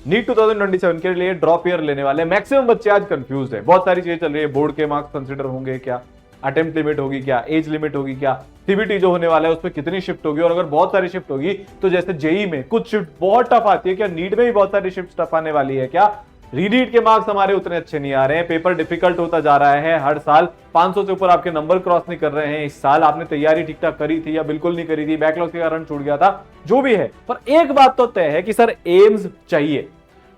NEET 2027 के लिए drop year लेने वाले मैक्सिमम बच्चे आज कंफ्यूज है। बहुत सारी चीजें चल रही है, बोर्ड के मार्क्स कंसिडर होंगे क्या, अटेम्प्ट लिमिट होगी क्या, एज लिमिट होगी क्या, सीबीटी जो होने वाला है उसमें कितनी शिफ्ट होगी, और अगर बहुत सारी शिफ्ट होगी तो जैसे जेई में कुछ शिफ्ट बहुत टफ आती है क्या, नीट में भी बहुत सारी शिफ्ट टफ आने वाली है क्या, रीनीट के मार्क्स हमारे उतने अच्छे नहीं आ रहे हैं, पेपर डिफिकल्ट होता जा रहा है, हर साल 500 से ऊपर आपके नंबर क्रॉस नहीं कर रहे हैं, इस साल आपने तैयारी ठीक ठाक करी थी या बिल्कुल नहीं करी थी, बैकलॉग के कारण छूट गया था, जो भी है, पर एक बात तो तय है कि सर एम्स चाहिए,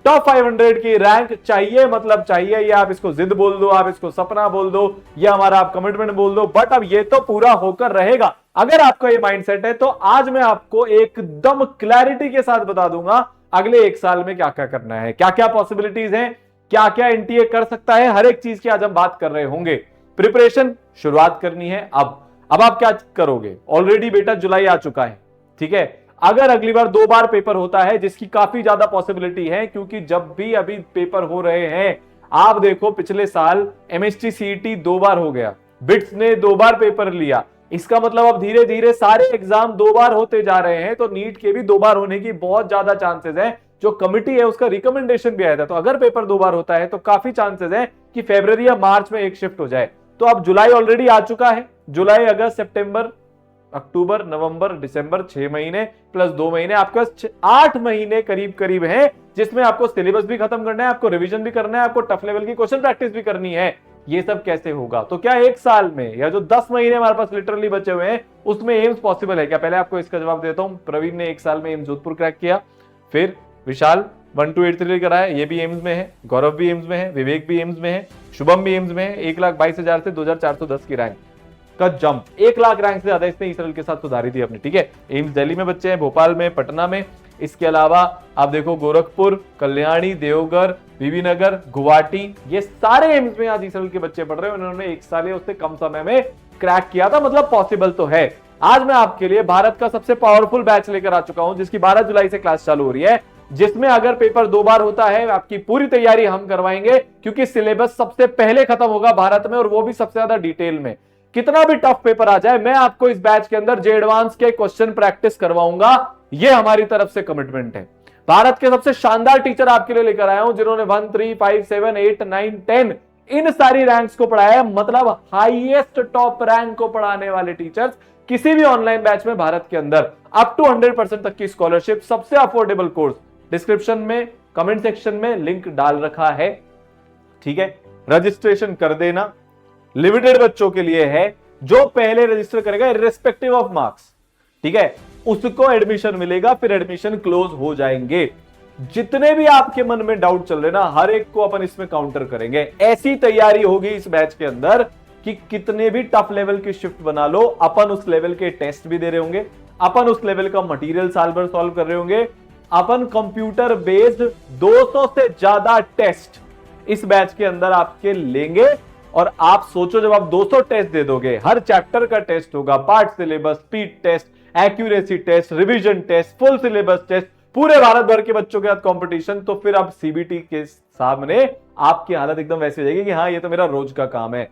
टॉप 500 की रैंक चाहिए, मतलब चाहिए, या आप इसको जिद बोल दो, आप इसको सपना बोल दो, या हमारा आप कमिटमेंट बोल दो, बट अब ये तो पूरा होकर रहेगा। अगर आपका ये माइंडसेट है तो आज मैं आपको एकदम क्लैरिटी के साथ बता दूंगा अगले एक साल में क्या क्या करना है, क्या क्या पॉसिबिलिटीज हैं, क्या क्या एनटीए कर सकता है, हर एक चीज की आज हम बात कर रहे होंगे। प्रिपरेशन शुरुआत करनी है अब आप क्या करोगे, ऑलरेडी बेटा जुलाई आ चुका है, ठीक है, अगर अगली बार 2 बार पेपर होता है, जिसकी काफी ज्यादा पॉसिबिलिटी है, क्योंकि जब भी अभी पेपर हो रहे हैं, आप देखो पिछले साल एमएसटी सीईटी 2 बार हो गया, बिट्स ने 2 बार पेपर लिया, इसका मतलब अब धीरे धीरे सारे एग्जाम 2 बार होते जा रहे हैं, तो नीट के भी 2 बार होने की बहुत ज्यादा चांसेस है। जो कमिटी है उसका रिकमेंडेशन भी आया था, तो अगर पेपर 2 बार होता है तो काफी चांसेस है कि फरवरी या मार्च में एक शिफ्ट हो जाए। तो अब जुलाई ऑलरेडी आ चुका है, जुलाई अगस्त सितंबर अक्टूबर नवंबर दिसंबर 6 महीने प्लस 2 महीने, आपके पास 8 महीने करीब करीब है, जिसमें आपको सिलेबस भी खत्म करना है, आपको रिवीजन भी करना है, आपको टफ लेवल की क्वेश्चन प्रैक्टिस भी करनी है। ये सब कैसे होगा, तो क्या एक साल में या जो 10 महीने हमारे पास लिटरली बचे हुए हैं उसमें एम्स पॉसिबल है क्या? पहले आपको इसका जवाब देता हूं। प्रवीण ने 1 साल में एम्स जोधपुर क्रैक किया, फिर विशाल 1 to 8 कराया, ये भी एम्स में है, गौरव भी एम्स में है, विवेक भी एम्स में है, शुभम भी एम्स में है। 1,22,000 से 2,410 की रैंक का जंप, 1 लाख रैंक से ज्यादा इसने इसराइल के साथ सुधारी थी अपनी, ठीक है। एम्स दिल्ली में बच्चे हैं, भोपाल में, पटना में, इसके अलावा आप देखो गोरखपुर, कल्याणी, देवघर, बीबीनगर, गुवाहाटी, ये सारे एम्स में आज इसराइल के बच्चे पढ़ रहे हैं। उन्होंने 1 साल या उससे कम समय में क्रैक किया था, मतलब पॉसिबल तो है। आज मैं आपके लिए भारत का सबसे पावरफुल बैच लेकर आ चुका हूं, जिसकी 12 जुलाई से क्लास चालू हो रही है, जिसमें अगर पेपर 2 बार होता है, आपकी पूरी तैयारी हम करवाएंगे, क्योंकि सिलेबस सबसे पहले खत्म होगा भारत में, और वो भी सबसे ज्यादा डिटेल में। कितना भी टफ पेपर आ जाए, मैं आपको इस बैच के अंदर जे एडवांस के क्वेश्चन प्रैक्टिस करवाऊंगा, ये हमारी तरफ से कमिटमेंट है। भारत के सबसे शानदार टीचर आपके लिए लेकर आया हूं, जिन्होंने 1, 3, 5, 7, 8, 9, 10 इन सारी रैंक्स को पढ़ाया है, मतलब हाईएस्ट टॉप रैंक को पढ़ाने वाले टीचर्स किसी भी ऑनलाइन बैच में भारत के अंदर, अप टू 100% तक की स्कॉलरशिप, सबसे अफोर्डेबल कोर्स। डिस्क्रिप्शन में, कमेंट सेक्शन में लिंक डाल रखा है, ठीक है, रजिस्ट्रेशन कर देना। लिमिटेड बच्चों के लिए है, जो पहले रजिस्टर करेगा इर्रेस्पेक्टिव ऑफ मार्क्स, ठीक है, उसको एडमिशन मिलेगा, फिर एडमिशन क्लोज हो जाएंगे। जितने भी आपके मन में डाउट चल रहे ना, हर एक को अपन इसमें काउंटर करेंगे। ऐसी तैयारी होगी इस बैच के अंदर कि कितने भी टफ लेवल की शिफ्ट बना लो, अपन उस लेवल के टेस्ट भी दे रहे होंगे, अपन उस लेवल का मटेरियल साल भर सॉल्व कर रहे होंगे, अपन कंप्यूटर बेस्ड 200 से ज्यादा टेस्ट इस बैच के अंदर आपके लेंगे। और आप सोचो, जब आप 200 टेस्ट दे दोगे, हर चैप्टर का टेस्ट होगा, part syllabus, speed test, accuracy test, revision test, full syllabus test, पूरे भारत भर के बच्चों के साथ कंपटीशन, तो फिर अब सीबीटी के सामने आपकी हालत एकदम वैसी हो जाएगी कि हाँ, ये तो मेरा रोज का काम है।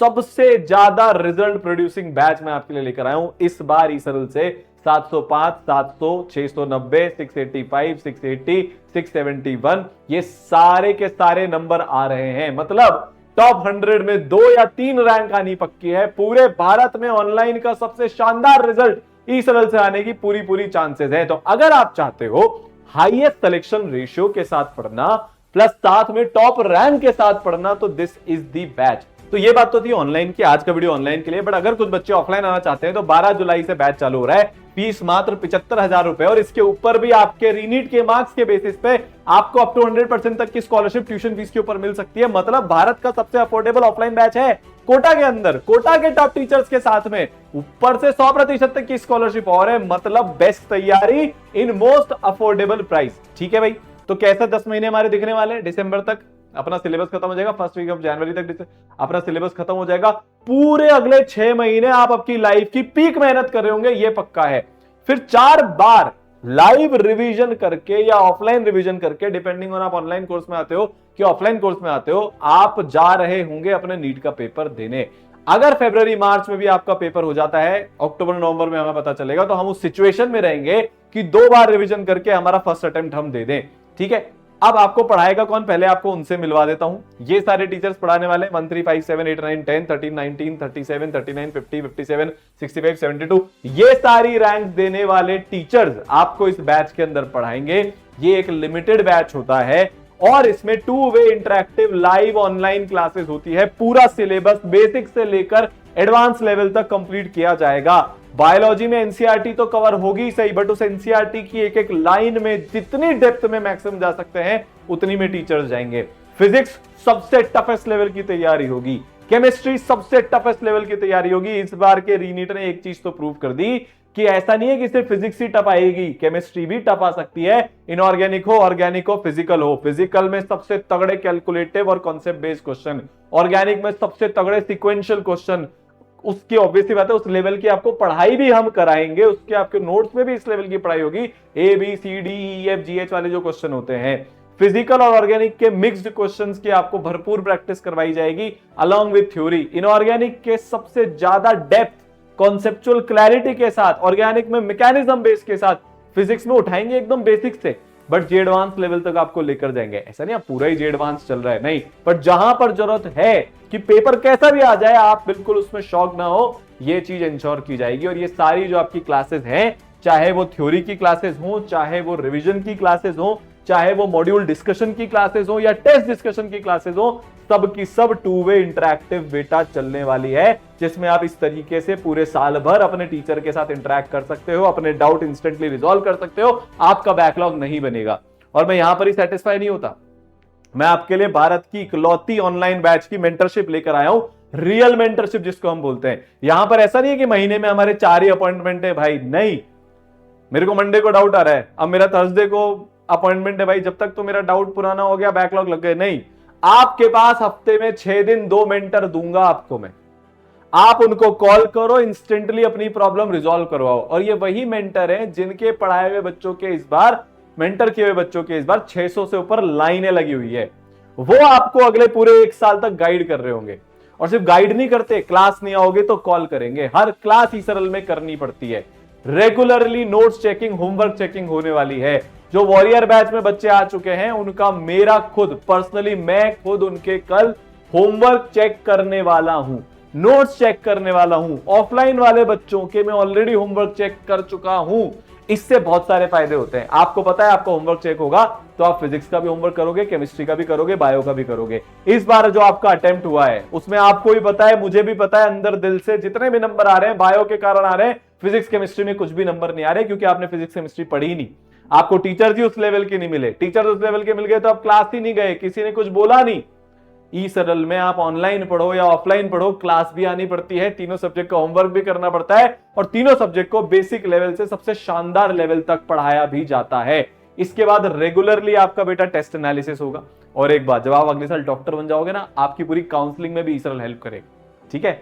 सबसे ज्यादा रिजल्ट प्रोड्यूसिंग बैच मैं आपके लिए लेकर आया हूं इस बार इसरल से। 705, 700, 690, 685, 680, 671, ये सारे के सारे नंबर आ रहे हैं, मतलब टॉप 100 में 2 या 3 रैंक आनी पक्की है। पूरे भारत में ऑनलाइन का सबसे शानदार रिजल्ट इसरल से आने की पूरी चांसेस है। तो अगर आप चाहते हो हाईएस्ट सिलेक्शन रेशियो के साथ पढ़ना, प्लस साथ में टॉप रैंक के साथ पढ़ना, तो दिस इज दी बैच। तो ये बात तो थी ऑनलाइन की, आज का वीडियो ऑनलाइन के लिए, बट अगर कुछ बच्चे ऑफलाइन आना चाहते हैं तो 12 जुलाई से बैच चालू हो रहा है। फीस मात्र 75,000 रुपए, और इसके ऊपर भी आपके रीनीट के मार्क्स के बेसिस पे आपको अप टू 100% तक की स्कॉलरशिप ट्यूशन फीस के ऊपर मिल सकती है। मतलब भारत का सबसे अफोर्डेबल ऑफलाइन बैच है कोटा के अंदर, कोटा के टॉप टीचर्स के साथ में, ऊपर से 100% तक की स्कॉलरशिप और है, मतलब बेस्ट तैयारी इन मोस्ट अफोर्डेबल प्राइस, ठीक है भाई। तो कैसा 10 महीने हमारे दिखने वाले हैं, दिसंबर तक अपना सिलेबस खत्म हो जाएगा, फर्स्ट वीक ऑफ जनवरी तक अपना सिलेबस खत्म हो जाएगा। पूरे अगले 6 महीने आप आपकी लाइफ की पीक मेहनत कर रहे होंगे, ये पक्का है। फिर 4 बार लाइव रिवीजन करके या ऑफलाइन रिवीजन करके, डिपेंडिंग ऑन आप ऑनलाइन कोर्स में आते हो कि ऑफलाइन कोर्स में आते हो, आप जा रहे होंगे अपने नीट का पेपर देने। अगर फरवरी मार्च में भी आपका पेपर हो जाता है, अक्टूबर नवंबर में हमें पता चलेगा, तो हम उस सिचुएशन में रहेंगे कि 2 बार रिवीजन करके हमारा फर्स्ट अटेम्प्ट हम दे दें, ठीक है। अब आपको पढ़ाएगा कौन, पहले आपको उनसे मिलवा देता हूं। ये सारे टीचर्स पढ़ाने वाले 1 3 5 7 8 9 10 13 19 37 39 50 57 65 72 ये सारी रैंक देने वाले टीचर्स आपको इस बैच के अंदर पढ़ाएंगे। ये एक लिमिटेड बैच होता है और इसमें 2 वे इंटरैक्टिव लाइव ऑनलाइन क्लासेस होती है। पूरा सिलेबस बेसिक से लेकर एडवांस लेवल तक कंप्लीट किया जाएगा। बायोलॉजी में एनसीईआरटी तो कवर होगी सही, बट उस एनसीईआरटी की एक एक लाइन में जितनी डेप्थ में मैक्सिमम जा सकते हैं उतनी में टीचर्स जाएंगे। फिजिक्स सबसे टफेस्ट लेवल की तैयारी होगी, केमिस्ट्री सबसे टफेस्ट लेवल की तैयारी होगी। इस बार के रीनीट ने एक चीज तो प्रूव कर दी कि ऐसा नहीं है कि सिर्फ फिजिक्स ही टफ आएगी, केमिस्ट्री भी टफ आ सकती है। इनऑर्गेनिक हो, ऑर्गेनिक हो, फिजिकल हो। फिजिकल में सबसे तगड़े कैलकुलेटिव और कॉन्सेप्ट बेस्ड क्वेश्चन, ऑर्गेनिक में सबसे तगड़े सिक्वेंशियल क्वेश्चन। उसकी ऑब्वियसली बात है उस लेवल की आपको पढ़ाई भी हम कराएंगे, उसके आपके नोट्स में भी इस लेवल की पढ़ाई होगी। A B C D E F G H वाले जो क्वेश्चन होते हैं, फिजिकल और ऑर्गेनिक के मिक्स्ड क्वेश्चंस की आपको भरपूर प्रैक्टिस करवाई जाएगी अलोंग विद थ्योरी। इनऑर्गेनिक के सबसे ज्यादा डेप्थ कॉन्सेप्चुअल क्लैरिटी के साथ, ऑर्गेनिक में मैकेनिज्म बेस के साथ, फिजिक्स में उठाएंगे एकदम बेसिक से, बट जे एडवांस लेवल तक आपको लेकर जाएंगे। ऐसा नहीं आप पूरा ही जे एडवांस चल रहा है, नहीं, बट जहां पर जरूरत है कि पेपर कैसा भी आ जाए आप बिल्कुल उसमें शॉक ना हो, ये चीज इंश्योर की जाएगी। और ये सारी जो आपकी क्लासेस हैं, चाहे वो थ्योरी की क्लासेस हो, चाहे वो रिवीजन की क्लासेस हो, चाहे वो मॉड्यूल डिस्कशन की क्लासेस हो या टेस्ट डिस्कशन की क्लासेस हो, सब की सब 2 वे इंटरैक्टिव बेटा चलने वाली है, जिसमें आप इस तरीके से पूरे साल भर अपने टीचर के साथ इंटरैक्ट कर सकते हो, अपने डाउट इंस्टेंटली रिजॉल्व कर सकते हो, आपका बैकलॉग नहीं बनेगा। और मैं यहां पर ही सेटिस्फाई नहीं होता, मैं आपके लिए भारत की इकलौती ऑनलाइन बैच की मेंटरशिप लेकर आया हूं, रियल मेंटरशिप जिसको हम बोलते हैं। यहां पर ऐसा नहीं है कि महीने में हमारे 4 ही अपॉइंटमेंट है भाई, नहीं। मेरे को मंडे को डाउट आ रहा है, अब मेरा थर्सडे को अपॉइंटमेंट है भाई, जब तक तो मेरा डाउट पुराना हो गया, बैकलॉग लग गए, नहीं। आपके पास हफ्ते में 6 दिन 2 मेंटर दूंगा आपको मैं, आप उनको कॉल करो, इंस्टेंटली अपनी प्रॉब्लम रिजॉल्व करवाओ। और ये वही मेंटर हैं जिनके पढ़ाए हुए बच्चों के इस बार, मेंटर किए हुए बच्चों के इस बार 600 से ऊपर लाइनें लगी हुई है। वो आपको अगले पूरे 1 साल तक गाइड कर रहे होंगे। और सिर्फ गाइड नहीं करते, क्लास नहीं आओगे तो कॉल करेंगे, हर क्लास ही सरल में करनी पड़ती है। Regularly notes checking, homework checking होने वाली है। जो वॉरियर बैच में बच्चे आ चुके हैं उनका मेरा खुद पर्सनली, मैं खुद उनके कल होमवर्क चेक करने वाला हूं, नोट्स चेक करने वाला हूं। ऑफलाइन वाले बच्चों के मैं ऑलरेडी होमवर्क चेक कर चुका हूं। इससे बहुत सारे फायदे होते हैं। आपको पता है आपका होमवर्क चेक होगा तो आप फिजिक्स का भी होमवर्क करोगे, केमिस्ट्री का भी करोगे, बायो का भी करोगे। इस बार जो आपका अटेम्प्ट हुआ है उसमें आपको भी पता है, मुझे भी पता है, अंदर दिल से जितने भी नंबर आ रहे हैं बायो के कारण आ रहे हैं, फिजिक्स केमिस्ट्री में कुछ भी नंबर नहीं आ रहे, क्योंकि आपने फिजिक्स केमिस्ट्री पढ़ी नहीं। आपको टीचर्स ही उस लेवल के नहीं मिले, टीचर्स उस लेवल के मिल गए तो आप क्लास ही नहीं गए, किसी ने कुछ बोला नहीं। ई सरल में आप ऑनलाइन पढ़ो या ऑफलाइन पढ़ो, क्लास भी आनी पड़ती है, तीनों सब्जेक्ट का होमवर्क भी करना पड़ता है, और तीनों सब्जेक्ट को बेसिक लेवल से सबसे शानदार लेवल तक पढ़ाया भी जाता है। इसके बाद रेगुलरली आपका बेटा टेस्ट एनालिसिस होगा। और एक बात, जब आप अगले साल डॉक्टर बन जाओगे ना, आपकी पूरी काउंसलिंग में भी ई सरल हेल्प करेगा, ठीक है।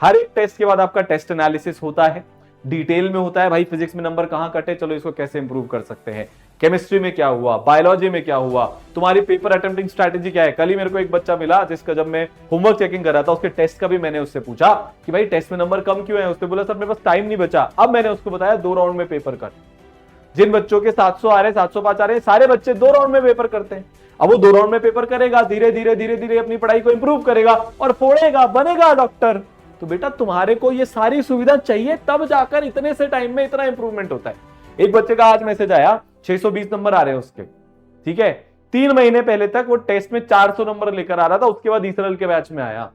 हर एक टेस्ट के बाद आपका टेस्ट एनालिसिस होता है, डिटेल में होता है भाई, फिजिक्स में नंबर कहां कटे, चलो इसको कैसे इंप्रूव कर सकते हैं, केमिस्ट्री में क्या हुआ, बायोलॉजी में क्या हुआ, तुम्हारी पेपर अटेम्प्टिंग स्ट्रैटेजी क्या है। कल ही मेरे को एक बच्चा मिला जिसका जब मैं होमवर्क चेकिंग कर रहा था, उसके टेस्ट का भी मैंने उससे पूछा कि भाई टेस्ट में नंबर कम क्यों है। उसने बोला सर मेरे पास टाइम नहीं बचा। अब मैंने उसको बताया 2 राउंड में पेपर कर। जिन बच्चों के 700 आ रहे, 705 आ रहे, सारे बच्चे 2 राउंड में पेपर करते हैं। अब वो 2 राउंड में पेपर करेगा, धीरे धीरे धीरे धीरे अपनी पढ़ाई को इंप्रूव करेगा और फोड़ेगा, बनेगा डॉक्टर। तो बेटा तुम्हारे को ये सारी सुविधा चाहिए, तब जाकर इतने से टाइम में इतना इंप्रूवमेंट होता है। एक बच्चे का आज मैसेज आया, 620 नंबर आ रहे हैं उसके, ठीक है। 3 महीने पहले तक वो टेस्ट में 400 नंबर लेकर आ रहा था, उसके बाद ईसरल के बैच में आया।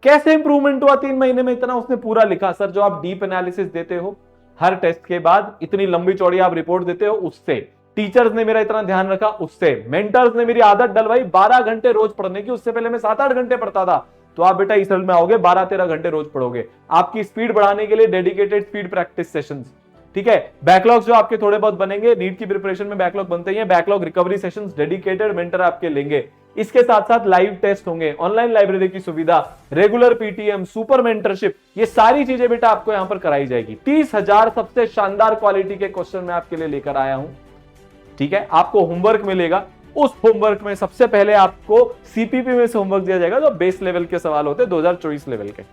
कैसे इंप्रूवमेंट हुआ 3 महीने में इतना? उसने पूरा लिखा। सर जो आप डीप एनालिसिस देते हो हर टेस्ट के बाद, इतनी लंबी चौड़ी आप रिपोर्ट देते हो, उससे टीचर्स ने मेरा इतना ध्यान रखा, उससे मेंटर्स ने मेरी आदत डलवाई 12 घंटे रोज पढ़ने की। उससे पहले मैं 7-8 घंटे पढ़ता था। तो आप बेटा ईसरल में आओगे 12-13 घंटे रोज पढ़ोगे। आपकी स्पीड बढ़ाने के लिए डेडिकेटेड स्पीड प्रैक्टिस सेशंस, ठीक है। बैकलॉग्स जो आपके थोड़े बहुत बनेंगे, नीट की प्रिपरेशन में बैकलॉग बनते ही हैं, backlog recovery sessions dedicated mentor आपके लेंगे। इसके साथ साथ लाइव टेस्ट होंगे, ऑनलाइन लाइब्रेरी की सुविधा, रेगुलर पीटीएम, सुपर मेंटरशिप, ये सारी चीजें बेटा आपको यहां पर कराई जाएगी। 30,000 सबसे शानदार क्वालिटी के क्वेश्चन मैं आपके लिए लेकर आया हूं, ठीक है। आपको होमवर्क मिलेगा, उस होमवर्क में सबसे पहले आपको सीपीपी में से होमवर्क दिया जाएगा जो बेस लेवल के सवाल होते हैं 2024 लेवल के।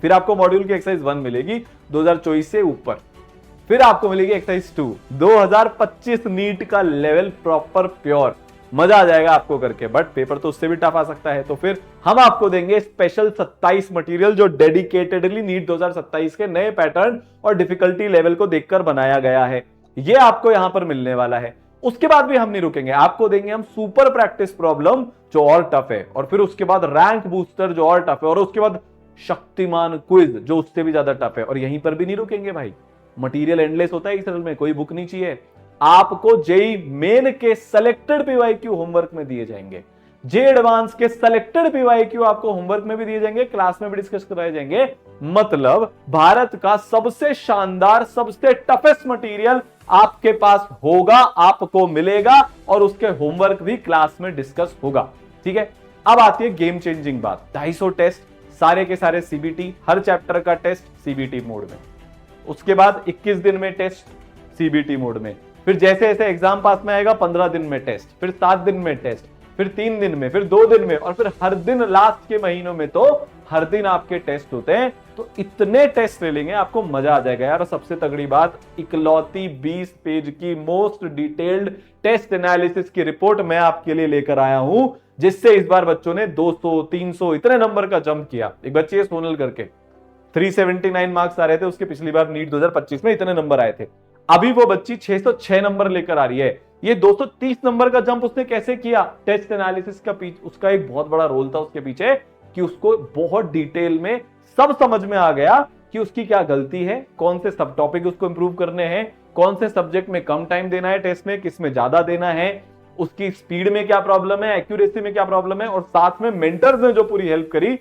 फिर आपको मॉड्यूल की एक्सरसाइज 1 मिलेगी 2024 से ऊपर। फिर आपको मिलेगी एक्सरसाइज 2, 2025 नीट का लेवल प्रॉपर प्योर। मजा आ जाएगा आपको करके, बट पेपर तो उससे भी टफ आ सकता है। तो फिर हम आपको देंगे स्पेशल 27 मटेरियल जो डेडिकेटेडली नीट 2027 के नए पैटर्न और डिफिकल्टी लेवल को देखकर बनाया गया है। ये आपको यहां पर मिलने वाला है। उसके बाद भी हम नहीं रुकेंगे, आपको देंगे हम सुपर प्रैक्टिस प्रॉब्लम जो और टफ है, और फिर उसके बाद रैंक बूस्टर जो और टफ है, और उसके बाद शक्तिमान क्विज जो उससे भी ज्यादा टफ है। और यहीं पर भी नहीं रुकेंगे भाई, मटेरियल एंडलेस होता है इस में, कोई बुक नहीं चाहिए। आपको जेई मेन के सेलेक्टेड पीवाईक्यू होमवर्क में दिए जाएंगे, जे एडवांस के सेलेक्टेड पीवाईक्यू आपको होमवर्क में भी दिए जाएंगे, क्लास में भी डिस्कस कराए जाएंगे। मतलब भारत का सबसे शानदार, सबसे टफेस्ट मटेरियल आपके पास होगा, आपको मिलेगा, और उसके होमवर्क भी क्लास में डिस्कस होगा। ठीक है, अब आती है गेम चेंजिंग बात। 250 टेस्ट, सारे के सारे सीबीटी, हर चैप्टर का टेस्ट सीबीटी मोड में, उसके बाद 21 दिन में टेस्ट सीबीटी मोड में, फिर जैसे जैसे एग्जाम पास में आएगा 15 दिन में टेस्ट, फिर 7 दिन में टेस्ट, फिर 3 दिन में, फिर 2 दिन में, और फिर हर दिन लास्ट के महीनों में तो हर दिन आपके टेस्ट होते हैं। तो इतने टेस्ट ले लेंगे, आपको मजा आ जाएगा यार। और सबसे तगड़ी बात, इकलौती 20 पेज की मोस्ट डिटेल्ड टेस्ट एनालिसिस की रिपोर्ट मैं आपके लिए लेकर आया हूं, जिससे इस बार बच्चों ने 200, 300 इतने नंबर का जंप किया। एक बच्चे है सोनल करके, 379 मार्क्स आ रहे थे उसके, पिछली बार नीट 2025 में इतने नंबर आए थे। अभी वो बच्ची 606 नंबर लेकर आ रही है। ये 230 नंबर का जंप उसने कैसे किया? टेस्ट एनालिसिस का उसका एक बहुत बड़ा रोल था उसके पीछे, कि उसको बहुत डिटेल में सब समझ में आ गया कि उसकी क्या गलती है, कौन से सब टॉपिक उसको इंप्रूव करने हैं, कौन से सब्जेक्ट में कम टाइम देना है टेस्ट में, किस में ज्यादा देना है, उसकी स्पीड में क्या प्रॉब्लम है, एक्यूरेसी में क्या प्रॉब्लम है, और साथ में मेंटर्स ने जो पूरी हेल्प करी,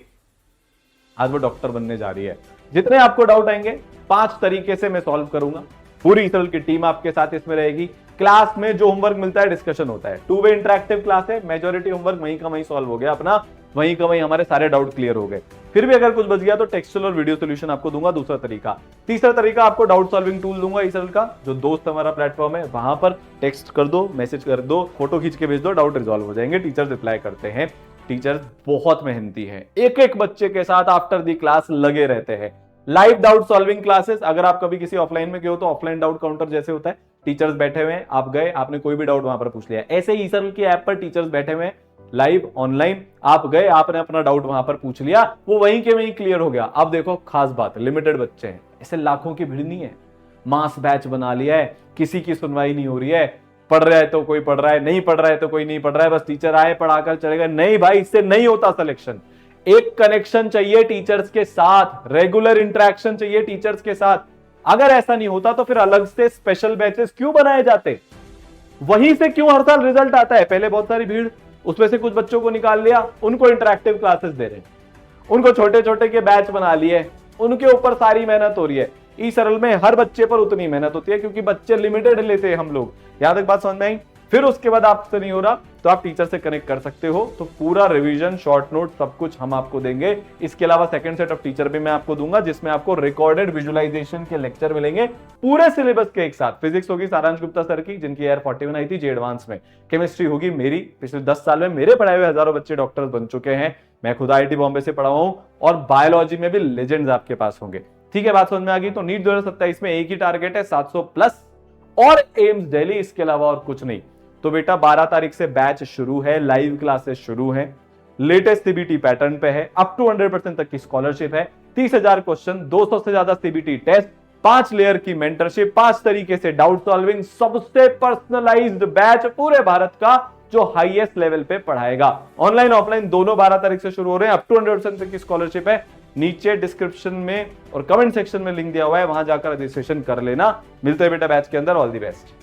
आज वो डॉक्टर बनने जा रही है। जितने आपको डाउट आएंगे 5 तरीके से मैं सॉल्व करूंगा। पूरी इसरल की टीम आपके साथ इसमें रहेगी। क्लास में जो होमवर्क मिलता है डिस्कशन होता है, 2 वे इंटरेक्टिव क्लास है, मेजॉरिटी होमवर्क वहीं का वहीं सॉल्व हो गया अपना, वहीं का वहीं हमारे सारे डाउट क्लियर हो गए। फिर भी अगर कुछ बच गया तो टेक्सचुअल और वीडियो सॉल्यूशन आपको दूंगा, दूसरा तरीका। तीसरा तरीका, आपको डाउट सॉल्विंग टूल दूंगा इसरल का, जो दोस्त हमारा प्लेटफॉर्म है, वहां पर टेक्स्ट कर दो, मैसेज कर दो, फोटो खींच के भेज दो, डाउट रिजॉल्व हो जाएंगे। टीचर्स रिप्लाई करते हैं, टीचर्स बहुत मेहनती हैं, एक एक बच्चे के साथ आफ्टर दी क्लास लगे रहते हैं। लाइव डाउट सॉल्विंग क्लासेस, अगर आप कभी किसी ऑफलाइन में गए हो तो ऑफलाइन डाउट काउंटर जैसे होता है, टीचर्स बैठे हुए हैं, आप गए, आपने कोई भी डाउट वहां पर पूछ लिया। ऐसे ही इसरल की ऐप पर टीचर्स बैठे हुए हैं लाइव ऑनलाइन, आप गए, आपने अपना डाउट वहां पर पूछ लिया, वो वहीं के वहीं क्लियर हो गया। अब देखो खास बात, लिमिटेड बच्चे हैं, ऐसे लाखों की भीड़ नहीं है, मास बैच बना लिया है, किसी की सुनवाई नहीं हो रही है, पढ़ रहा है तो कोई पढ़ रहा है, नहीं पढ़ रहा है तो कोई नहीं पढ़ रहा है, बस टीचर आए पढ़ाकर चले गए। नहीं भाई, इससे नहीं होता सिलेक्शन। एक कनेक्शन चाहिए टीचर्स के साथ, रेगुलर इंटरेक्शन चाहिए टीचर्स के साथ। अगर ऐसा नहीं होता तो फिर अलग से स्पेशल बैचेस क्यों बनाए जाते? वहीं से क्यों हर साल रिजल्ट आता है? पहले बहुत सारी भीड़, उसमें से कुछ बच्चों को निकाल लिया, उनको इंटरेक्टिव क्लासेस दे रहे हैं, उनको छोटे छोटे के बैच बना लिए, उनके ऊपर सारी मेहनत हो रही है। ई सरल में हर बच्चे पर उतनी मेहनत होती है, क्योंकि बच्चे लिमिटेड लेते हैं हम लोग। यहां तक बात समझ में आई? फिर उसके बाद आपसे नहीं हो रहा तो आप टीचर से कनेक्ट कर सकते हो, तो पूरा रिवीजन, शॉर्ट नोट, सब कुछ हम आपको देंगे। इसके अलावा सेकंड सेट ऑफ टीचर भी मैं आपको दूंगा, जिसमें आपको रिकॉर्डेड विजुअलाइजेशन के लेक्चर मिलेंगे पूरे सिलेबस के एक साथ। फिजिक्स होगी सारांश गुप्ता सर की, जिनकी एयर 41 आई थी, जे एडवांस में। केमिस्ट्री होगी मेरी, पिछले 10 साल में मेरे पढ़ाए हुए हजारों बच्चे डॉक्टर्स बन चुके हैं, मैं खुद IIT बॉम्बे से पढ़ा हूं, और बायोलॉजी में भी लेजेंड्स आपके पास होंगे। ठीक है, बात समझ में आ गई? तो नीट 2027 में एक ही टारगेट है, 700 प्लस, और एम्स दिल्ली, इसके अलावा और कुछ नहीं। तो बेटा 12 तारीख से बैच शुरू है, लाइव क्लासेस शुरू हैं, लेटेस्ट सीबीटी पैटर्न पे है, अप टू 100% तक की स्कॉलरशिप है, 30,000 क्वेश्चन, 200 से ज्यादा सीबीटी टेस्ट, 5 लेयर की मेंटरशिप, 5 तरीके से डाउट सॉल्विंग, सबसे पर्सनलाइज्ड बैच पूरे भारत का, जो हाईएस्ट लेवल पे पढ़ाएगा। ऑनलाइन ऑफलाइन दोनों 12 तारीख से शुरू हो रहे हैं, अप टू 100% तक की स्कॉलरशिप है। नीचे डिस्क्रिप्शन में और कमेंट सेक्शन में लिंक दिया हुआ है, वहां जाकर रजिस्ट्रेशन कर लेना। मिलते हैं बेटा बैच के अंदर, ऑल दी बेस्ट।